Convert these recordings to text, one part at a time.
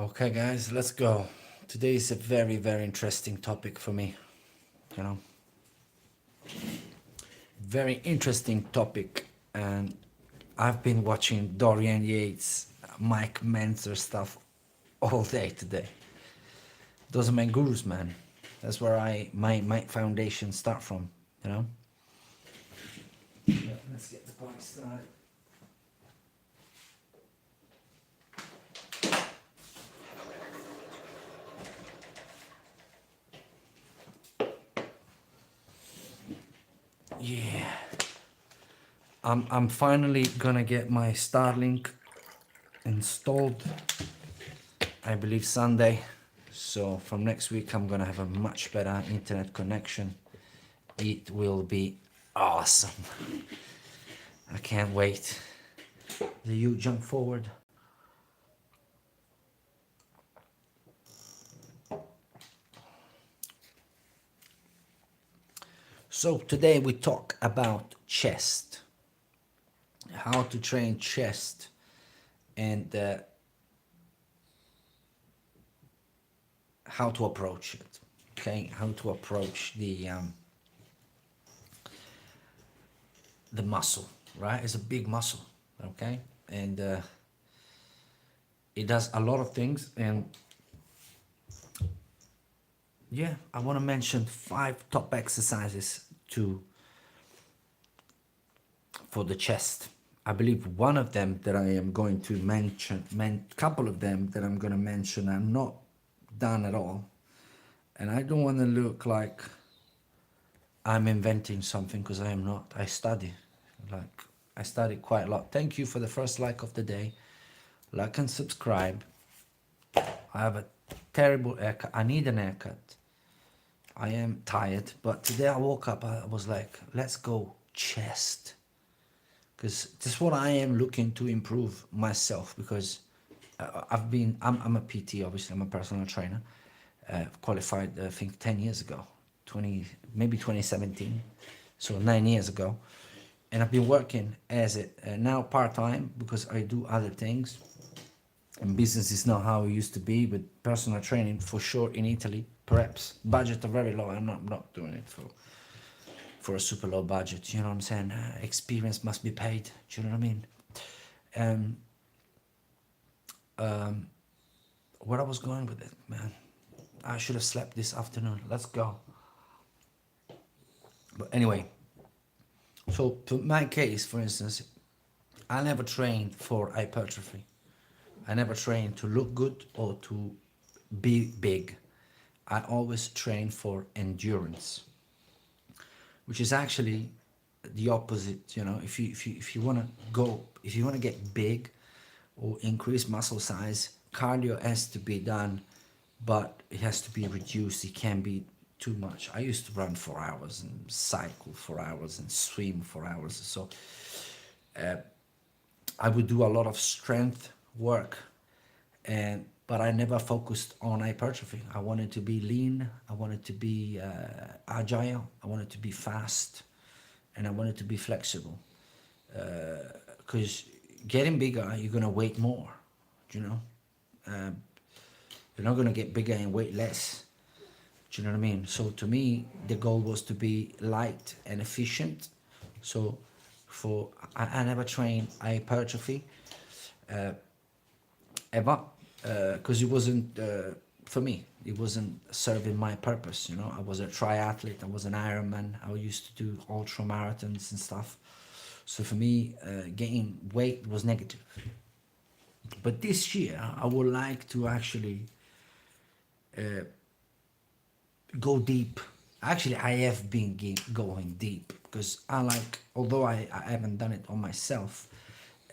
Okay, guys, let's go. Today is a very, very interesting topic for me. You know, very interesting topic. And I've been watching Dorian Yates, Mike Mentor stuff all day today. Those are my gurus, man. That's where my foundation start from. You know. Yeah, let's get the party started. Yeah. I'm finally gonna get my Starlink installed, I believe Sunday. So from next week I'm gonna have a much better internet connection. It will be awesome. I can't wait. Do you jump forward? So today we talk about chest, how to train chest, and how to approach it. Okay, how to approach the muscle, right? It's a big muscle, okay, and it does a lot of things. And yeah, I want to mention 5 top exercises to for the chest. I believe one of them that I am going to mention, couple of them that I'm going to mention, I'm not done at all, and I don't want to look like I'm inventing something, because I am not. I study, like I study quite a lot. Thank you for the first like of the day. Like and subscribe. I have a terrible haircut. I need an haircut. I am tired, but today I woke up, I was like, let's go chest. Because that's what I am looking to improve myself, because I'm a PT, obviously, I'm a personal trainer, qualified, I think 10 years ago, maybe 2017, so 9 years ago. And I've been working as it now part-time, because I do other things. And business is not how it used to be, but personal training for sure in Italy, perhaps budget are very low. I'm not doing it for a super low budget. You know what I'm saying? Experience must be paid. Do you know what I mean? Um, where I was going with it, man. I should have slept this afternoon. Let's go. But anyway, so to my case, for instance, I never trained for hypertrophy. I never trained to look good or to be big. I always train for endurance, which is actually the opposite. You know, if you want to if you want to get big or increase muscle size, cardio has to be done, but it has to be reduced. It can't be too much. I used to run for hours and cycle for hours and swim for hours. So I would do a lot of strength work, but I never focused on hypertrophy. I wanted to be lean. I wanted to be agile. I wanted to be fast, and I wanted to be flexible. Because getting bigger, you're gonna weight more. You know, you're not gonna get bigger and weight less. Do you know what I mean? So to me, the goal was to be light and efficient. So I never trained hypertrophy ever, because it wasn't for me. It wasn't serving my purpose. You know, I was a triathlete. I was an Ironman. I used to do ultra marathons and stuff. So for me, gaining weight was negative. But this year, I would like to actually go deep. Actually, I have been going deep, because although I haven't done it on myself,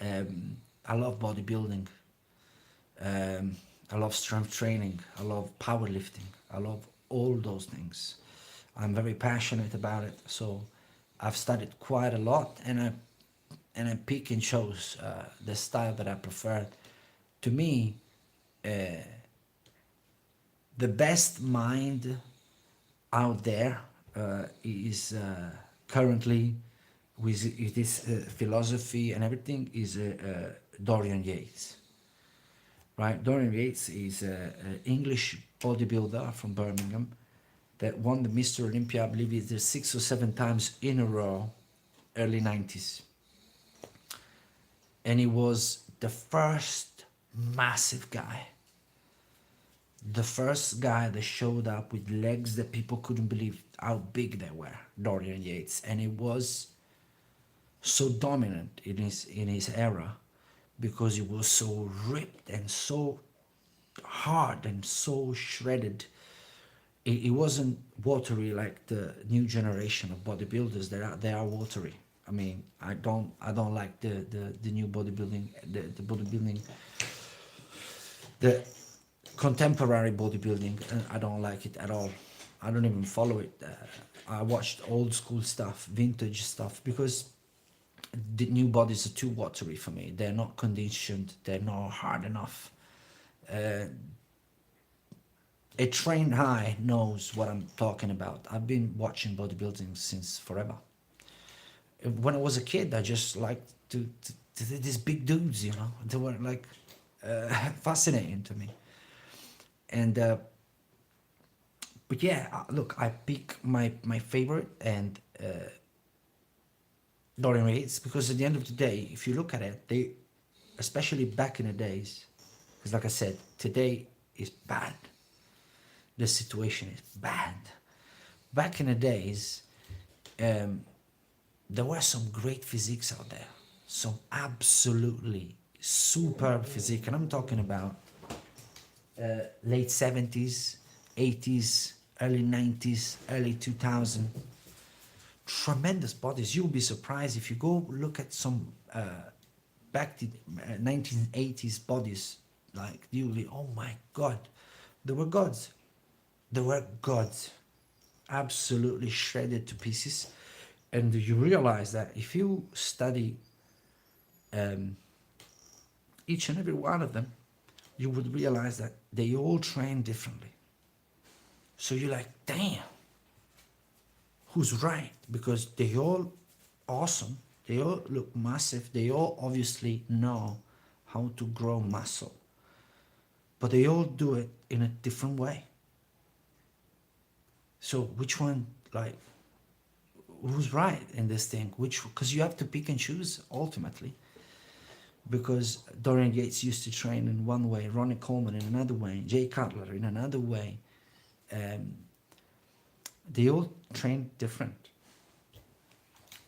I love bodybuilding. I love strength training. I love powerlifting. I love all those things. I'm very passionate about it. So I've studied quite a lot, and I pick and chose the style that I prefer. To me, the best mind out there is currently, with this philosophy and everything, is Dorian Yates. right? Dorian Yates is an English bodybuilder from Birmingham that won the Mr. Olympia, I believe it's 6 or 7 times in a row, early 90s. And he was the first massive guy, the first guy that showed up with legs that people couldn't believe how big they were, Dorian Yates. And he was so dominant in his era because he was so ripped and so hard and so shredded. It wasn't watery like the new generation of bodybuilders. They are watery. I mean, I don't like the new bodybuilding, the bodybuilding, the contemporary bodybuilding. I don't like it at all. I don't even follow it. I watched old school stuff, vintage stuff, because the new bodies are too watery for me. They're not conditioned. They're not hard enough. Uh, a trained eye knows what I'm talking about. I've been watching bodybuilding since forever. When I was a kid, I just liked to these big dudes, you know. They were like fascinating to me. And but yeah, look, I pick my favorite and Dorian Yates, because at the end of the day, if you look at it, they, especially back in the days, because like I said, today is bad. The situation is bad. Back in the days, um, there were some great physiques out there, some absolutely superb physique, and I'm talking about late 70s, 80s, early 90s, early 2000. Tremendous bodies. You'll be surprised if you go look at some back to 1980s bodies. Like you'll be, oh my God, they were gods. They were gods, absolutely shredded to pieces. And you realize that if you study um, each and every one of them, you would realize that they all train differently. So you're like, damn, who's right? Because they all awesome. They all look massive. They all obviously know how to grow muscle, but they all do it in a different way. So which one, like, who's right in this thing? Which, because you have to pick and choose ultimately. Because Dorian Yates used to train in one way, Ronnie Coleman in another way, Jay Cutler in another way. Um, they all train different.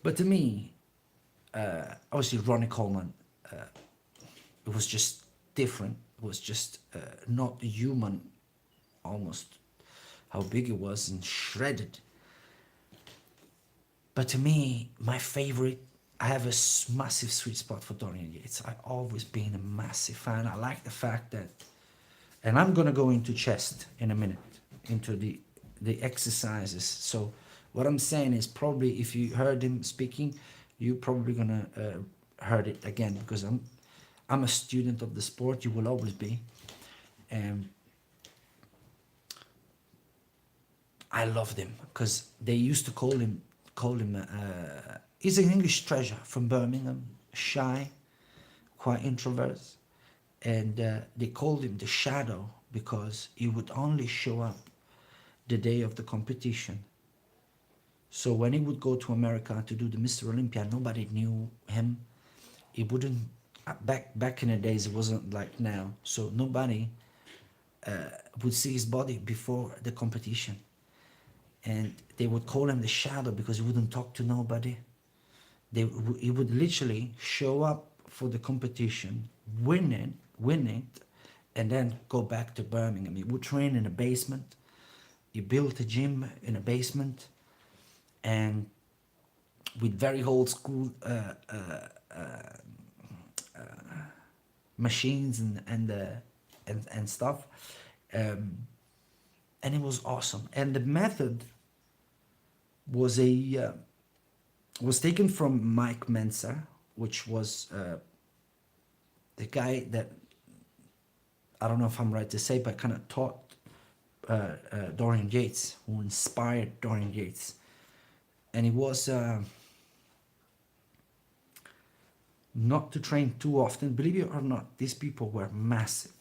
But to me, obviously Ronnie Coleman, it was just different. It was just not human, almost, how big it was and shredded. But to me, my favorite, I have a massive sweet spot for Dorian Yates. I've always been a massive fan. I like the fact that, and I'm gonna go into chest in a minute, into the exercises. So what I'm saying is, probably if you heard him speaking, you probably gonna heard it again, because I'm a student of the sport. You will always be, and I loved him because they used to call him. He's an English treasure from Birmingham, shy, quite introvert, and they called him the Shadow because he would only show up the day of the competition. So when he would go to America to do the Mr. Olympia, nobody knew him. He wouldn't. Back in the days, it wasn't like now. So nobody would see his body before the competition, and they would call him the Shadow because he wouldn't talk to nobody. He would literally show up for the competition, win it, and then go back to Birmingham. He would train in a basement. He built a gym in a basement, and with very old school machines and stuff, and it was awesome. And the method was was taken from Mike Menser, which was the guy that, I don't know if I'm right to say, but kind of taught Dorian Yates, who inspired Dorian Yates. And it was not to train too often. Believe it or not, these people were massive.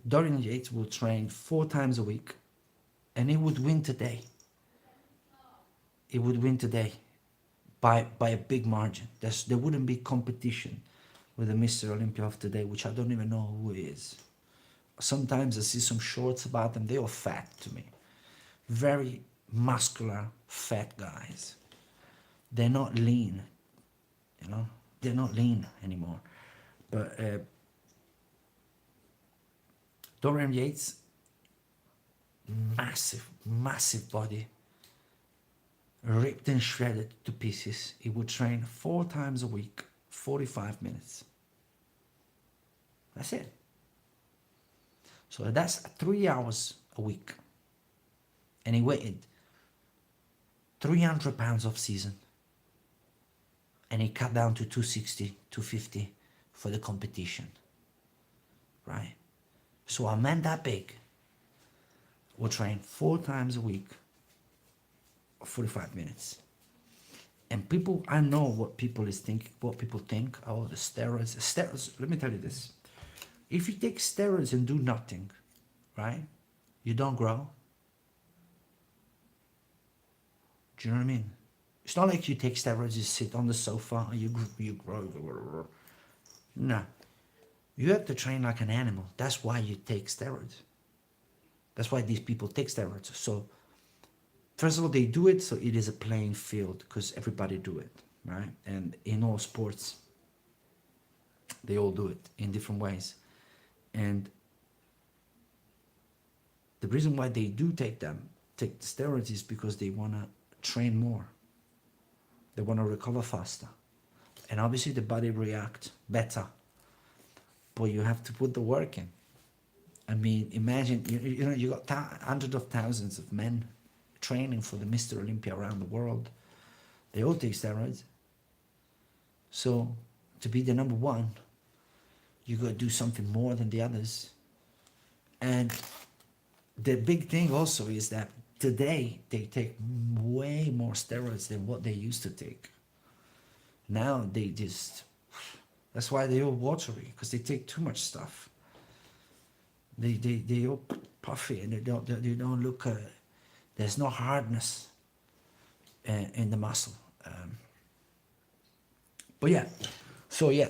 Dorian Yates will train 4 times a week, and he would win today. He would win today by a big margin. There wouldn't be competition with the Mr. Olympia of today, which I don't even know who is. Sometimes I see some shorts about them. They are fat to me. Very muscular, fat guys. They're not lean, you know. They're not lean anymore. But Dorian Yates, massive, massive body, ripped and shredded to pieces. He would train 4 times a week, 45 minutes. That's it. So that's 3 hours a week. And he weighed 300 pounds off season. And he cut down to 260, 250 for the competition. Right? So a man that big will train 4 times a week, 45 minutes. And people, I know what people think. Oh, the steroids. Steroids, let me tell you this. If you take steroids and do nothing, right, you don't grow. Do you know what I mean? It's not like you take steroids, you sit on the sofa, and you grow. No. You have to train like an animal. That's why you take steroids. That's why these people take steroids. So, first of all, they do it so it is a playing field, because everybody do it, right? And in all sports, they all do it in different ways. And the reason why they do take the steroids is because they want to train more. They want to recover faster. And obviously the body reacts better. But you have to put the work in. I mean, imagine, you got hundreds of thousands of men training for the Mr. Olympia around the world. They all take steroids. So to be the number one, you got to do something more than the others. And the big thing also is that today they take way more steroids than what they used to take. Now they just, that's why they're all watery, because they take too much stuff. They all puffy, and they don't look, there's no hardness in the muscle. But yeah, so yeah,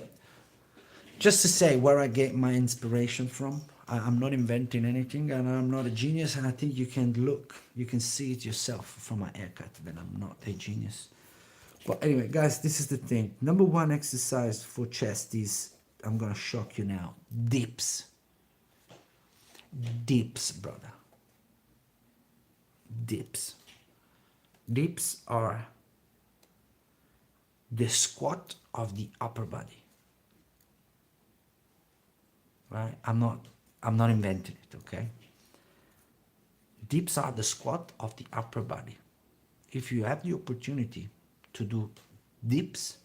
just to say where I get my inspiration from. I'm not inventing anything, and I'm not a genius, and I think you can see it yourself from my haircut that I'm not a genius. But anyway, guys, this is the thing. Number one exercise for chest is, I'm gonna shock you now, dips. Dips, brother. Dips. Dips are the squat of the upper body. Right? I'm not inventing it, okay? Dips are the squat of the upper body. If you have the opportunity to do dips,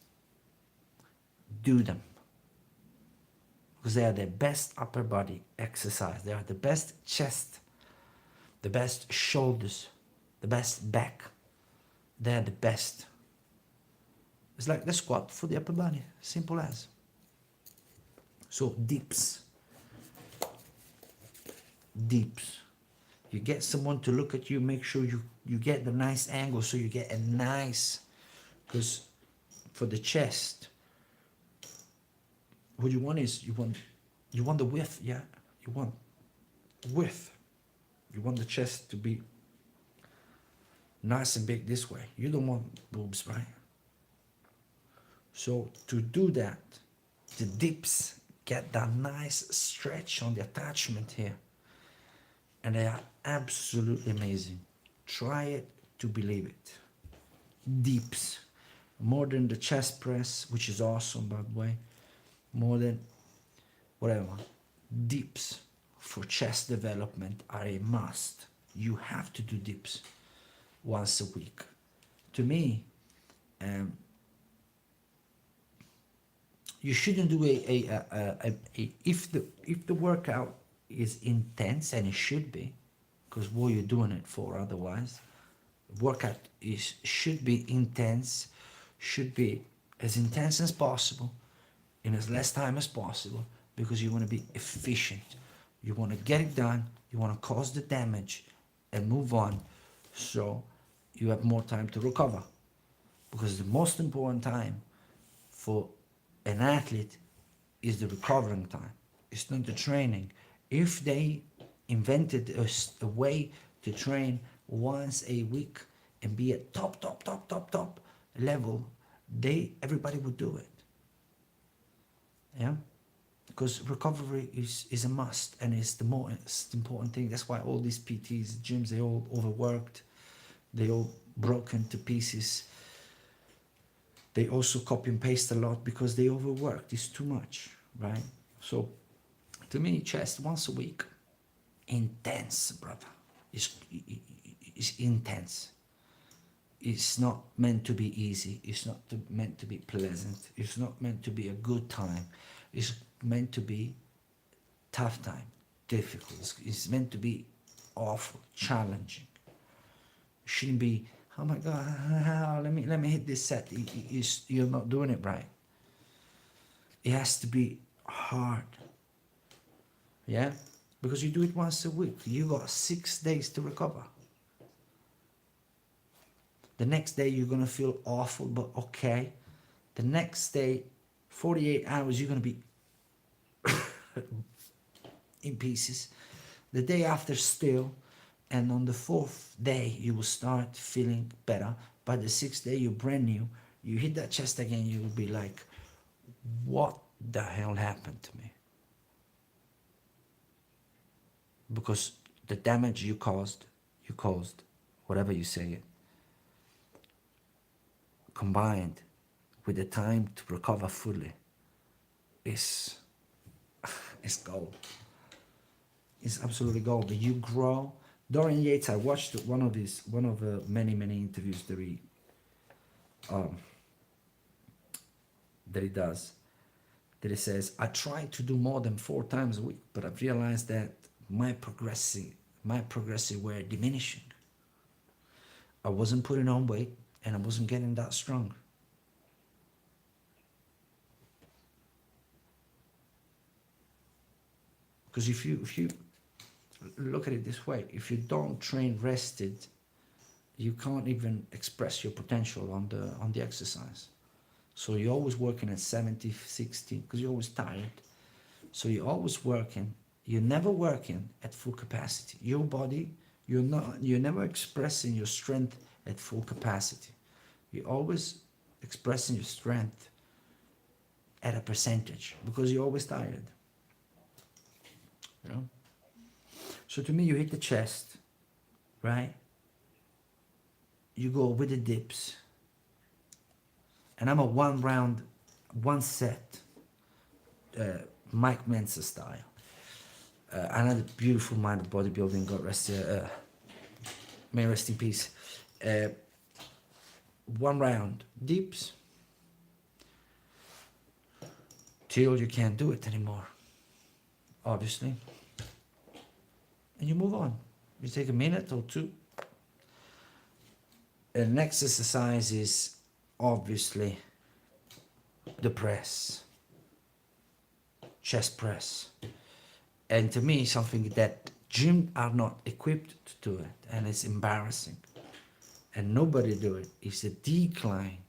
do them. Because they are the best upper body exercise. They are the best chest, the best shoulders, the best back. They are the best. It's like the squat for the upper body. Simple as. So dips. Dips. You get someone to look at you, make sure you get the nice angle, so you get a nice, because for the chest, what you want is, you want the width, yeah? You want width. You want the chest to be nice and big this way. You don't want boobs, right? So to do that, the dips get that nice stretch on the attachment here. And they are absolutely amazing. Try it to believe it. Dips. More than the chest press, which is awesome, by the way. More than whatever. Dips for chest development are a must. You have to do dips once a week. To me, you shouldn't do if the workout is intense, and it should be, because what you're doing it for otherwise. Workout should be intense, should be as intense as possible in as less time as possible, because you want to be efficient. You want to get it done. You want to cause the damage and move on, so you have more time to recover. Because the most important time for an athlete is the recovering time. It's not the training. If they invented a way to train once a week and be at top level, everybody would do it. Yeah, because recovery is a must, and it's the most important thing. That's why all these PTs, gyms, they all overworked, they all broken to pieces. They also copy and paste a lot because they overworked. It's too much, right? So to me, chest once a week, intense, brother. It's intense. It's not meant to be easy. It's not meant to be pleasant. It's not meant to be a good time. It's meant to be tough time, difficult. It's meant to be awful, challenging. It shouldn't be, oh my God, let me hit this set. You're not doing it right. It has to be hard. Yeah? Because you do it once a week. You got 6 days to recover. The next day you're gonna feel awful, but okay. The next day, 48 hours, you're gonna be in pieces. The day after still, and on the 4th day you will start feeling better. By the 6th day, you're brand new. You hit that chest again, you will be like, what the hell happened to me? Because the damage you caused, whatever you say it, combined with the time to recover fully, is gold. It's absolutely gold. But you grow. Dorian Yates, I watched one of many interviews that he does. That he says, I try to do more than 4 times a week, but I've realized that my progressive were diminishing. I wasn't putting on weight, and I wasn't getting that strong. Because if you look at it this way, if you don't train rested, you can't even express your potential on the exercise. So you're always working at 70, 60, because you're always tired. So you're always working. You're never working at full capacity. Your body, you're never expressing your strength at full capacity. You're always expressing your strength at a percentage because you're always tired. You know? So to me, you hit the chest, right? You go with the dips. And I'm a 1 round, 1 set, Mike Mensa style. Another beautiful mind of bodybuilding, God rest, may rest in peace. 1 round, dips, till you can't do it anymore, obviously. And you move on. You take a minute or 2. The next exercise is obviously the press, chest press. And to me, something that gyms are not equipped to do it, and it's embarrassing. And nobody do it. It's a decline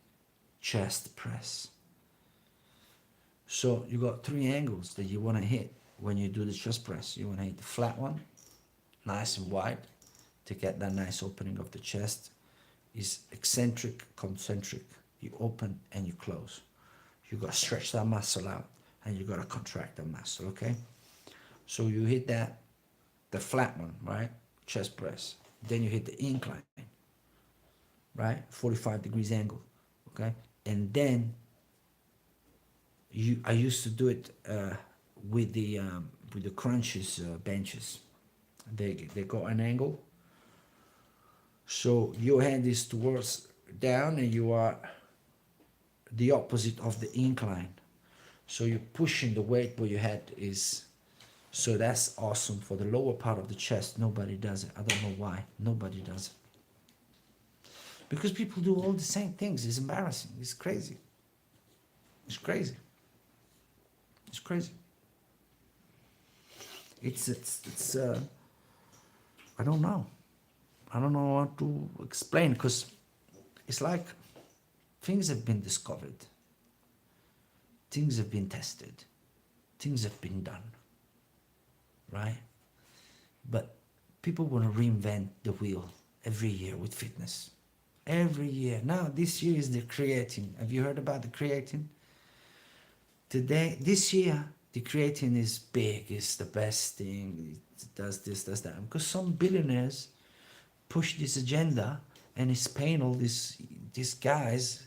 chest press. So you got 3 angles that you want to hit when you do the chest press. You want to hit the flat one, nice and wide, to get that nice opening of the chest. Is eccentric, concentric. You open and you close. You got to stretch that muscle out, and you got to contract that muscle, okay? So you hit that, the flat one, right? Chest press. Then you hit the incline, right? 45 degrees angle, okay? And then I used to do it with the crunches benches. They got an angle. So your hand is towards down, and you are the opposite of the incline. So you're pushing the weight where your head is. So that's awesome for the lower part of the chest. Nobody does it. I don't know why. Nobody does it. Because people do all the same things. It's embarrassing. It's crazy. It's crazy. It's crazy. It's I don't know. I don't know how to explain, because it's like things have been discovered, things have been tested, things have been done, right? But people want to reinvent the wheel every year with fitness. Every year. Now, this year is the creatine. Have you heard about the creatine? This year, the creatine is big, it's the best thing, it does this, does that. Because some billionaires push this agenda and it's paying all these guys,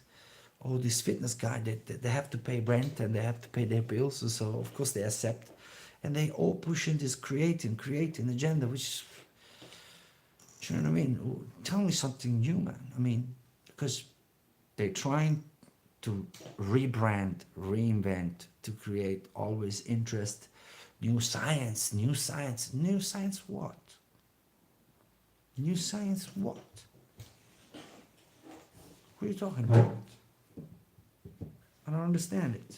all these fitness guys, that they have to pay rent and they have to pay their bills. And so, of course, they accept. And they all pushing this creatine agenda, which, do you know what I mean? Tell me something new, man. I mean, because they're trying to rebrand, reinvent, to create always interest, new science what? New science what? What are you talking about? I don't understand it.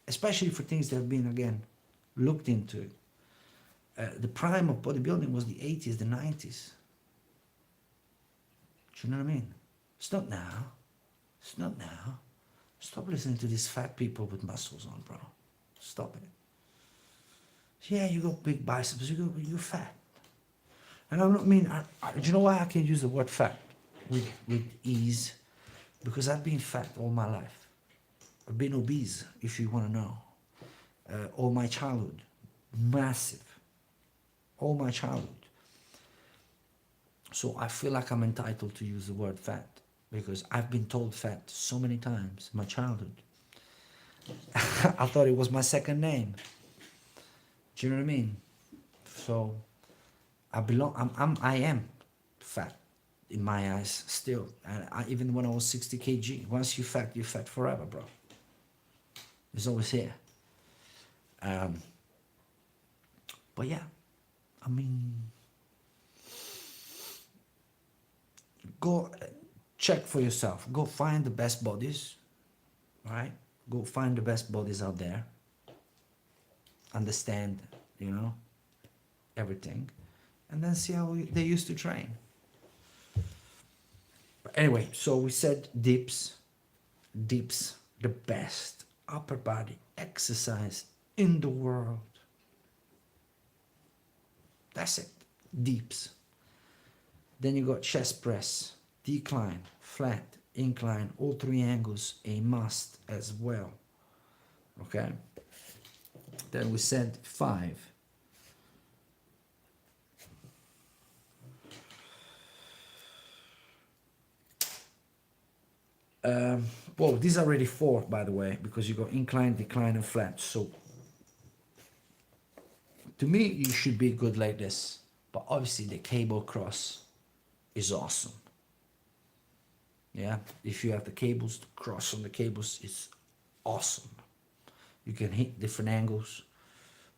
Especially for things that have been, again, looked into. The prime of bodybuilding was the 80s, the 90s. Do you know what I mean? It's not now. It's not now. Stop listening to these fat people with muscles on, bro. Stop it. Yeah, you got big biceps, you're fat. And I don't mean, do you know why I can use the word fat with ease? Because I've been fat all my life. I've been obese, if you want to know. All my childhood. Massive. All my childhood. So I feel like I'm entitled to use the word fat, because I've been told fat so many times in my childhood. I thought it was my second name. Do you know what I mean? So I am fat in my eyes still. And even when I was 60 kg, once you're fat forever, bro. It's always here. But yeah, I mean, go check for yourself. Go find the best bodies, right? Go find the best bodies out there. Understand, everything. And then see how they used to train. But anyway, so we said dips, the best upper body exercise in the world. That's it, dips. Then you got chest press, decline, flat, incline, all three angles, a must as well. Okay? Then we said 5. Well, these are already 4, by the way, because you got incline, decline, and flat. So, to me, you should be good like this. But obviously, the cable cross is awesome. Yeah, if you have the cables, the cross on the cables is awesome. You can hit different angles.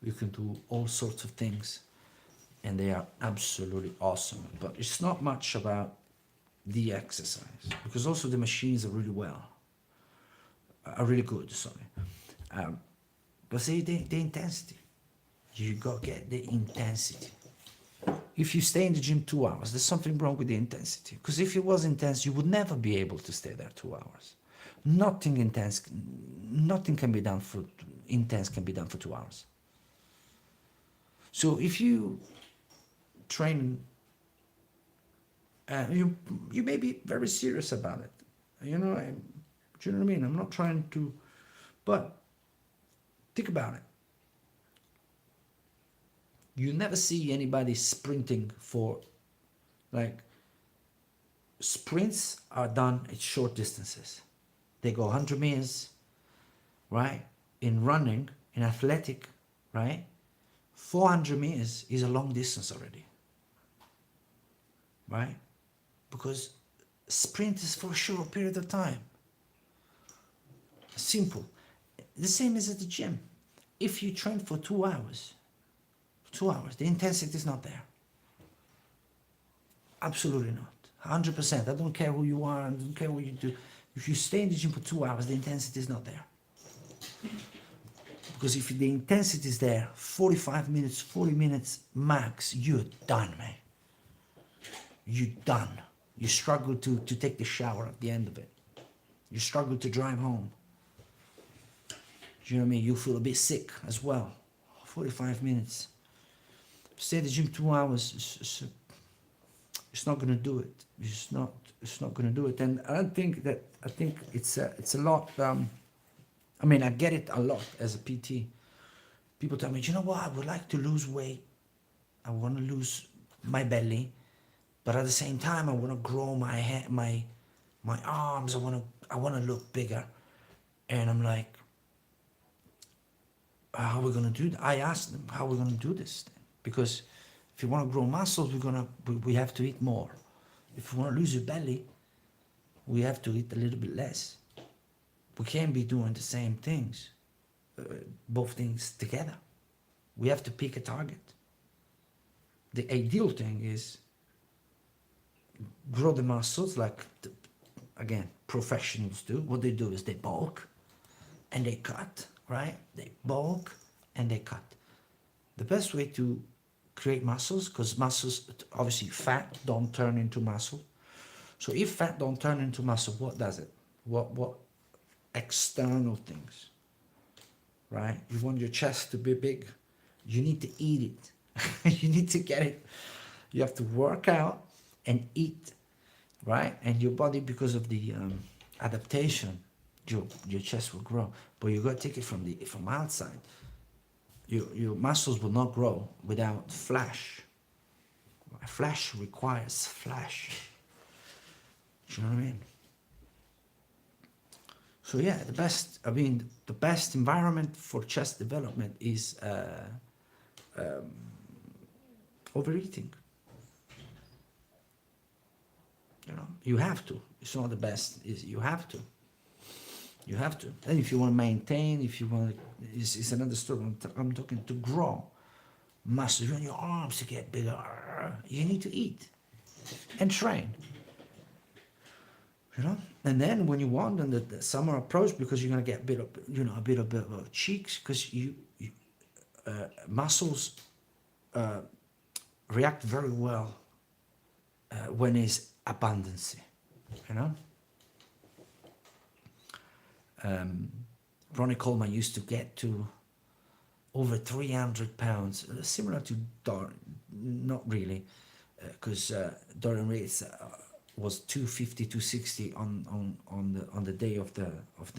You can do all sorts of things. And they are absolutely awesome. But it's not much about the exercise, because also the machines are really good, sorry. But see, the intensity. You got to get the intensity. If you stay in the gym 2 hours, there's something wrong with the intensity. Because if it was intense, you would never be able to stay there 2 hours. Nothing can be done for intense can be done for 2 hours. So if you train, you may be very serious about it. Do you know what I mean? I'm not trying to, but think about it. You never see anybody sprinting for, sprints are done at short distances. They go 100 meters, right? In running, in athletic, right? 400 meters is a long distance already, right? Because sprint is for a short period of time. Simple. The same as at the gym. If you train for 2 hours, the intensity is not there. Absolutely not. 100%. I don't care who you are, I don't care what you do. If you stay in the gym for 2 hours, the intensity is not there. Because if the intensity is there, 45 minutes, 40 minutes max, you're done, man. You're done. You struggle to take the shower at the end of it. You struggle to drive home. Do you know what I mean? You feel a bit sick as well. 45 minutes. Stay at the gym 2 hours. It's not gonna do it. It's not gonna do it. And I think it's a lot. I mean, I get it a lot as a PT. People tell me, you know what? I would like to lose weight. I want to lose my belly, but at the same time, I want to grow my head, my arms. I want to look bigger. And I'm like, how are we gonna do that? I asked them, how are we gonna do this thing? Because if you want to grow muscles, we have to eat more. If you want to lose your belly, we have to eat a little bit less. We can't be doing the same things, both things together. We have to pick a target. The ideal thing is grow the muscles like, again, professionals do. What they do is they bulk and they cut, right? They bulk and they cut. The best way to create muscles, because muscles, obviously fat don't turn into muscle. So if fat don't turn into muscle, what does it? What external things, right? You want your chest to be big, you need to eat it. You need to get it. You have to work out and eat, right? And your body, because of the adaptation, your chest will grow. But you got to take it from outside. Your muscles will not grow without flesh. Flesh requires flesh. Do you know what I mean? So yeah, the best environment for chest development is overeating. You know, you have to. It's not the best. You have to. You have to. And if you want to maintain, if you want, it's another story. I'm talking to grow muscle. You want your arms to get bigger. You need to eat and train. You know, and then when you want, and the summer approach, because you're gonna get a bit of cheeks, because muscles react very well when it's abundance. You know. Ronnie Coleman used to get to over 300 pounds, similar to Dorian, not really, because Dorian Yates was 250, 260 on the day of the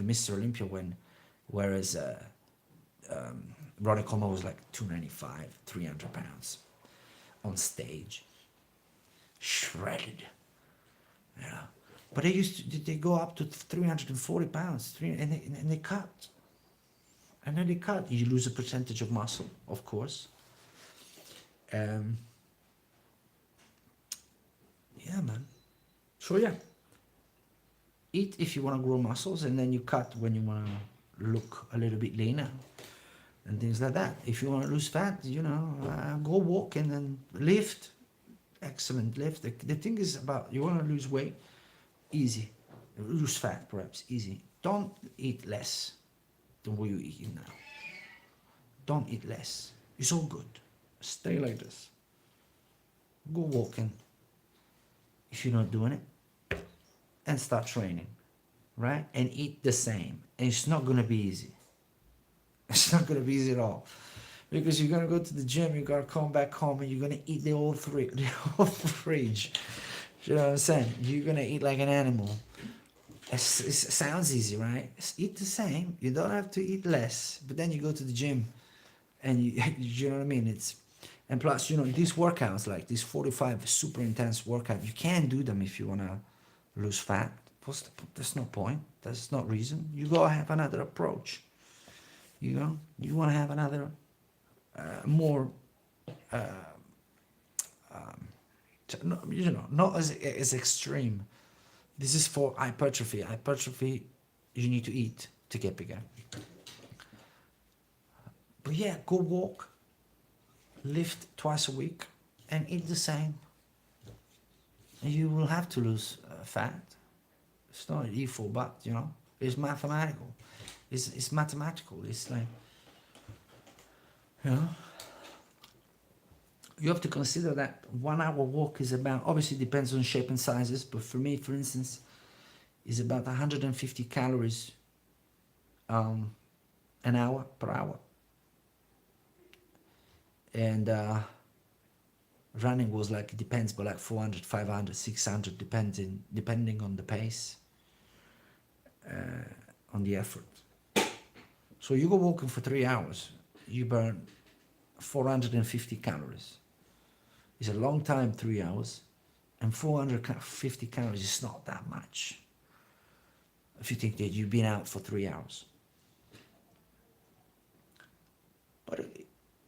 Mr. Olympia whereas Ronnie Coleman was like 295, 300 pounds on stage, shredded, you know. But they go up to 340 pounds, and they cut. And then they cut. You lose a percentage of muscle, of course. Yeah, man. So yeah, eat if you want to grow muscles, and then you cut when you want to look a little bit leaner and things like that. If you want to lose fat, you know, go walk and then lift. Excellent lift. The thing is about, you want to lose weight, easy. Lose fat, perhaps, easy. Don't eat less than what you're eating now. Don't eat less. It's all good. Stay like this. Go walking if you're not doing it, and start training, right? And eat the same. And it's not going to be easy. It's not going to be easy at all. Because you're going to go to the gym, you're going to come back home, and you're going to eat the whole fridge. You know what I'm saying? You're going to eat like an animal. It sounds easy, right? Eat the same. You don't have to eat less. But then you go to the gym, and you know what I mean? And plus, you know, these workouts, like these 45 super intense workouts, you can't do them if you want to lose fat. There's no point. There's no reason. You go have another approach. You know, you want to have another more, you know, not as extreme. This is for hypertrophy. Hypertrophy, you need to eat to get bigger. But yeah, go walk, lift twice a week, and eat the same. And you will have to lose fat. It's not evil, but you know, it's mathematical. It's mathematical. It's like, You know, you have to consider that 1 hour walk is about, obviously depends on shape and sizes, but for me, for instance, is about 150 calories an hour per hour. And running was like, it depends, but like 400, 500, 600, depending on the pace, on the effort. So you go walking for 3 hours, you burn 450 calories. It's a long time, 3 hours, and 450 calories is not that much if you think that you've been out for 3 hours. But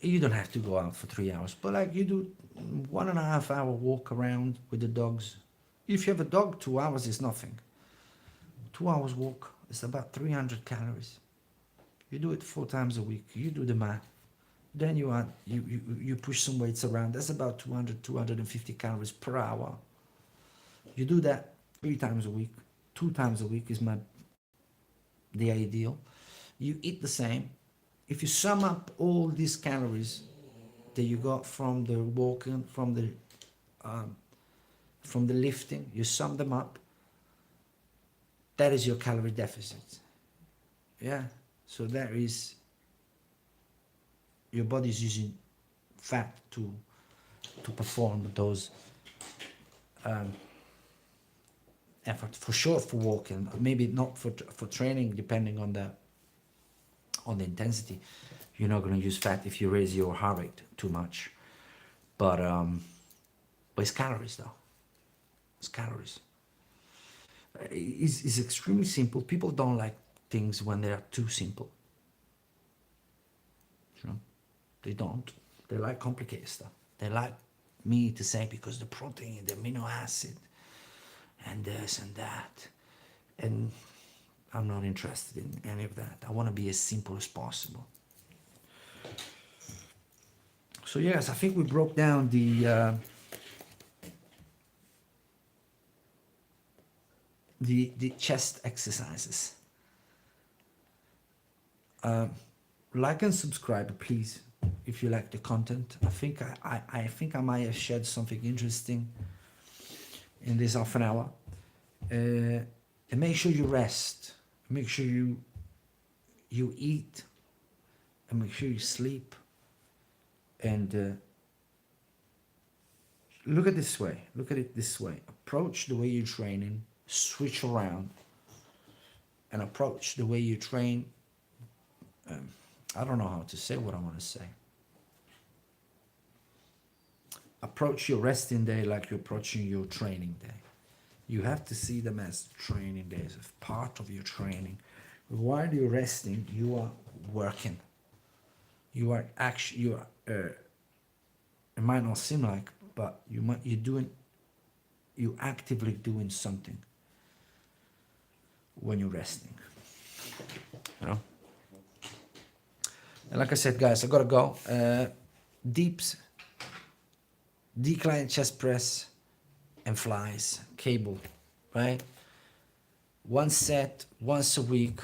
you don't have to go out for 3 hours, but like you do 1.5 hour walk around with the dogs. If you have a dog, 2 hours is nothing. 2 hours walk is about 300 calories. You do it 4 times a week, you do the math. Then you push some weights around. That's about 200, 250 calories per hour. You do that 3 times a week. 2 times a week is the ideal. You eat the same. If you sum up all these calories that you got from the walking, from the lifting, you sum them up. That is your calorie deficit. Yeah. So that is, your body is using fat to perform those efforts, for sure for walking, maybe not for training, depending on the intensity. You're not going to use fat if you raise your heart rate too much, but it's calories though. It's calories. It's extremely simple. People don't like things when they are too simple. You know? They don't. They like complicated stuff. They like me to say, because the protein, the amino acid, and this and that. And I'm not interested in any of that. I want to be as simple as possible. So yes, I think we broke down the chest exercises. Like and subscribe, please, if you like the content. I think I might have shared something interesting in this half an hour. And make sure you rest. Make sure you eat, and make sure you sleep. And look at this way. Look at it this way. Approach the way you're training. Switch around, and approach the way you train. I don't know how to say what I want to say. Approach your resting day like you're approaching your training day. You have to see them as training days, as part of your training. While you're resting, you are working. You are actually, it might not seem like, but you're actively doing something when you're resting. You know? And like I said, guys, I gotta go. Deeps, decline chest press, and flies, cable, right? One set, once a week,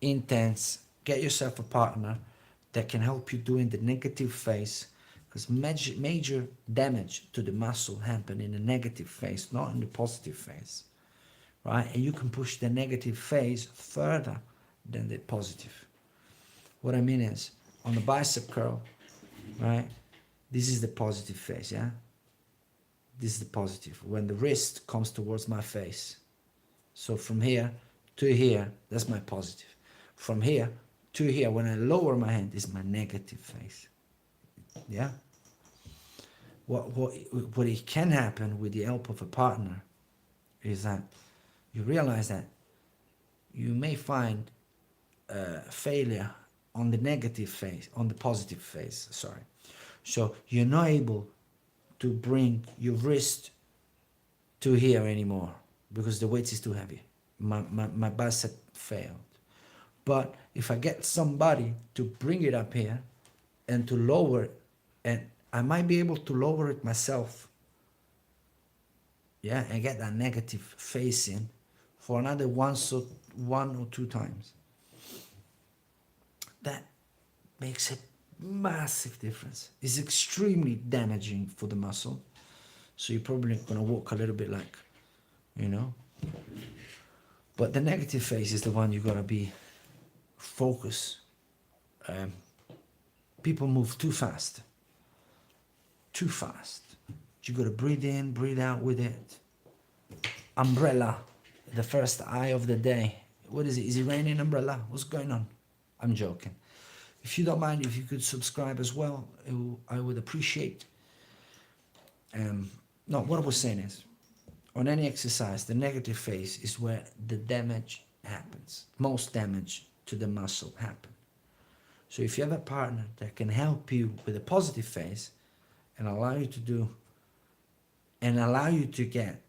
intense. Get yourself a partner that can help you doing the negative phase, because major damage to the muscle happen in the negative phase, not in the positive phase, right? And you can push the negative phase further than the positive. What I mean is, on the bicep curl, right? This is the positive phase, yeah? This is the positive. When the wrist comes towards my face. So from here to here, that's my positive. From here to here, when I lower my hand, is my negative phase. Yeah? What it can happen with the help of a partner is that you realize that you may find failure on the negative phase, on the positive phase, sorry. So you're not able to bring your wrist to here anymore because the weight is too heavy. My bicep failed. But if I get somebody to bring it up here and to lower it, and I might be able to lower it myself, yeah, and get that negative phase in for another one or two times. That makes a Massive difference. It's extremely damaging for the muscle. So you're probably gonna walk a little bit like, you know. But the negative phase is the one you gotta be focused. People move too fast. Too fast. You gotta breathe in, breathe out with it. Umbrella, the first eye of the day. What is it? Is it raining umbrella? What's going on? I'm joking. If you don't mind, if you could subscribe as well, I would appreciate. No, what I was saying is, on any exercise, the negative phase is where the damage happens. Most damage to the muscle happen. So if you have a partner that can help you with the positive phase and allow you to do, and allow you to get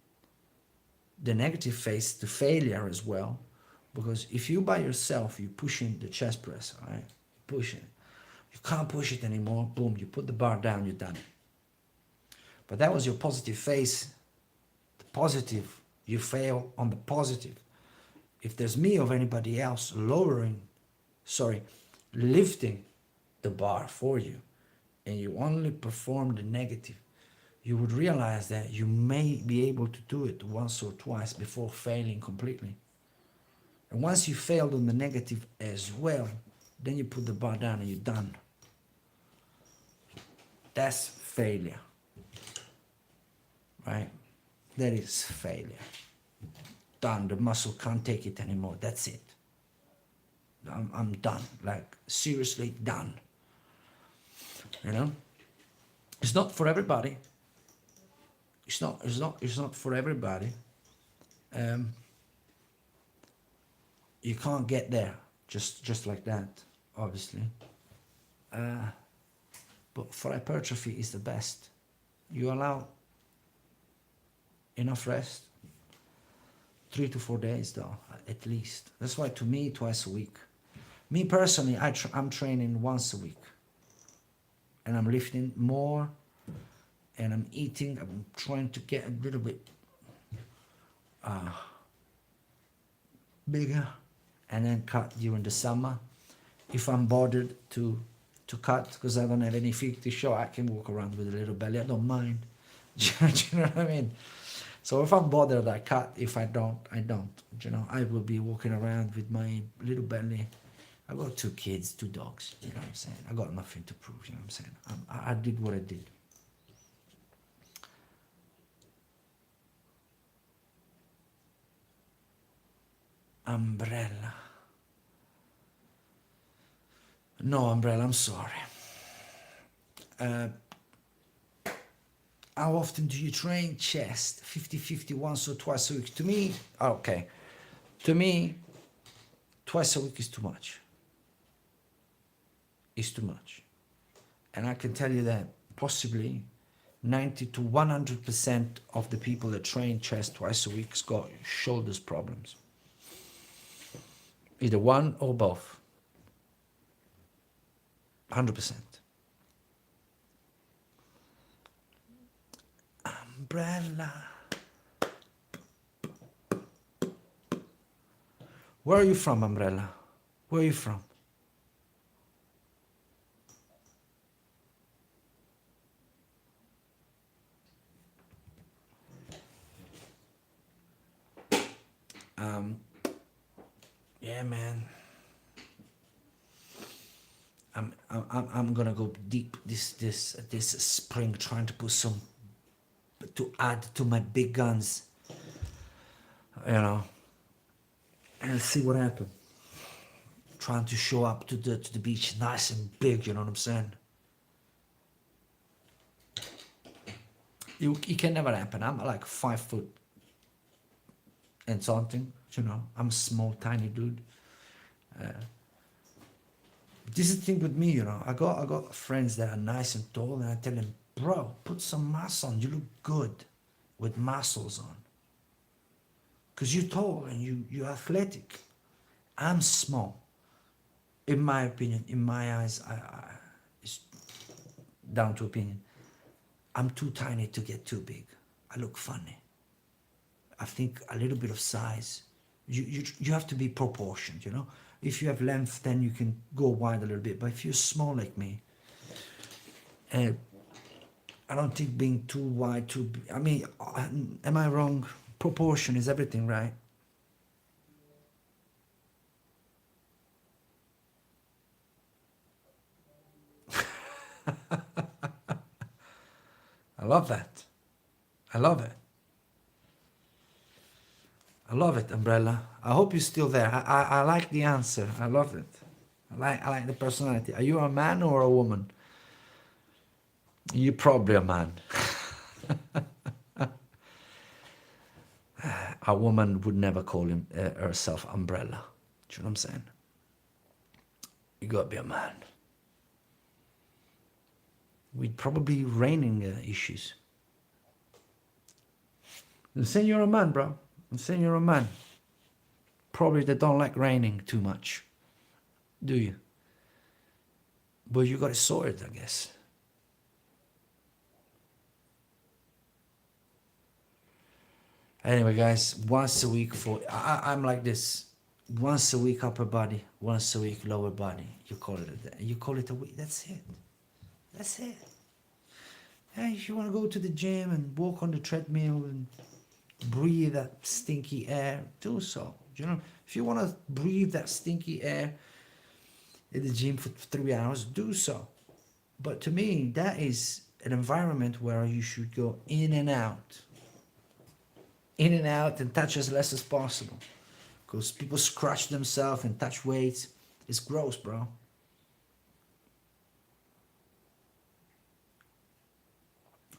the negative phase to failure as well, because if you by yourself, you're pushing the chest press, all right? You're pushing it. You can't push it anymore, boom, you put the bar down, you're done. But that was your positive phase. The positive, you fail on the positive. If there's me or anybody else lifting the bar for you, and you only perform the negative, you would realize that you may be able to do it once or twice before failing completely. And once you failed on the negative as well, then you put the bar down and you're done. That's failure, right? That is failure. Done. The muscle can't take it anymore. That's it. I'm done. Like, seriously done. You know? It's not for everybody. It's not for everybody. You can't get there just like that, obviously. But for hypertrophy is the best. You allow enough rest, 3 to 4 days though, at least. That's why to me, twice a week. Me personally, I'm training once a week. And I'm lifting more, and I'm eating, I'm trying to get a little bit bigger, and then cut during the summer. If I'm bothered to cut, because I don't have any feet to show, I can walk around with a little belly, I don't mind. Do you know what I mean? So if I'm bothered, I cut. If I don't, I don't. You know, I will be walking around with my little belly. I got 2 kids, 2 dogs, you know what I'm saying? I got nothing to prove, you know what I'm saying? I did what I did. Umbrella. No, umbrella, I'm sorry. How often do you train chest? 50-50, once or twice a week. To me, okay. To me, twice a week is too much. It's too much. And I can tell you that possibly 90 to 100% of the people that train chest twice a week got shoulders problems. Either one or both. 100%. Umbrella. Where are you from, Umbrella? Where are you from? Yeah, man. I'm gonna go deep this spring, trying to put some, to add to my big guns, you know, and see what happens. Trying to show up to the beach nice and big, you know what I'm saying? It can never happen. I'm like 5 foot and something, you know. I'm a small, tiny dude. This is the thing with me, you know. I got friends that are nice and tall, and I tell them, bro, put some muscle on. You look good with muscles on. Because you're tall and you're athletic. I'm small. In my opinion, in my eyes, it's down to opinion. I'm too tiny to get too big. I look funny. I think a little bit of size. You have to be proportioned, you know. If you have length, then you can go wide a little bit. But if you're small like me, And I don't think being too wide, I mean, am I wrong? Proportion is everything, right? I love that. I love it. I love it, Umbrella. I hope you're still there. I like the answer. I love it. I like the personality. Are you a man or a woman? You're probably a man. A woman would never call herself Umbrella. Do you know what I'm saying? You gotta be a man. We'd probably raining issues. I'm saying you're a man, bro. I'm saying you're a man. Probably they don't like raining too much. Do you? But you got it sorted, I guess. Anyway, guys, once a week I'm like this. Once a week upper body, once a week lower body. You call it a day. You call it a week. That's it. That's it. Hey, if you want to go to the gym and walk on the treadmill and breathe that stinky air, do so. You know, if you want to breathe that stinky air in the gym for 3 hours, do so. But to me, that is an environment where you should go in and out and touch as less as possible. Because people scratch themselves and touch weights. It's gross, bro.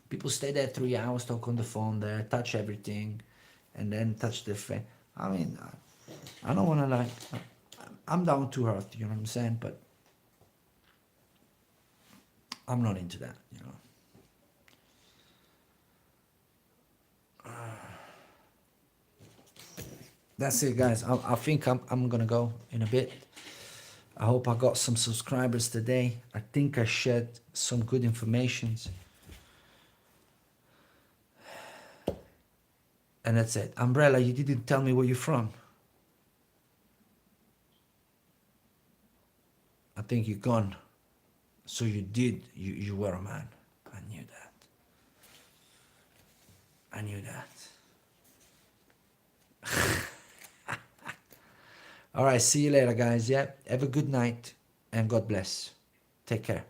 People stay there 3 hours, talk on the phone there, touch everything, and then touch their face. I mean, I don't want to like, I'm down to earth, you know what I'm saying? But I'm not into that, you know. That's it, guys. I think I'm gonna go in a bit. I hope I got some subscribers today. I think I shared some good information. And that's it. Umbrella, you didn't tell me where you're from. I think you're gone. So you did. You were a man. I knew that. I knew that. All right, see you later, guys. Yeah, have a good night and God bless. Take care.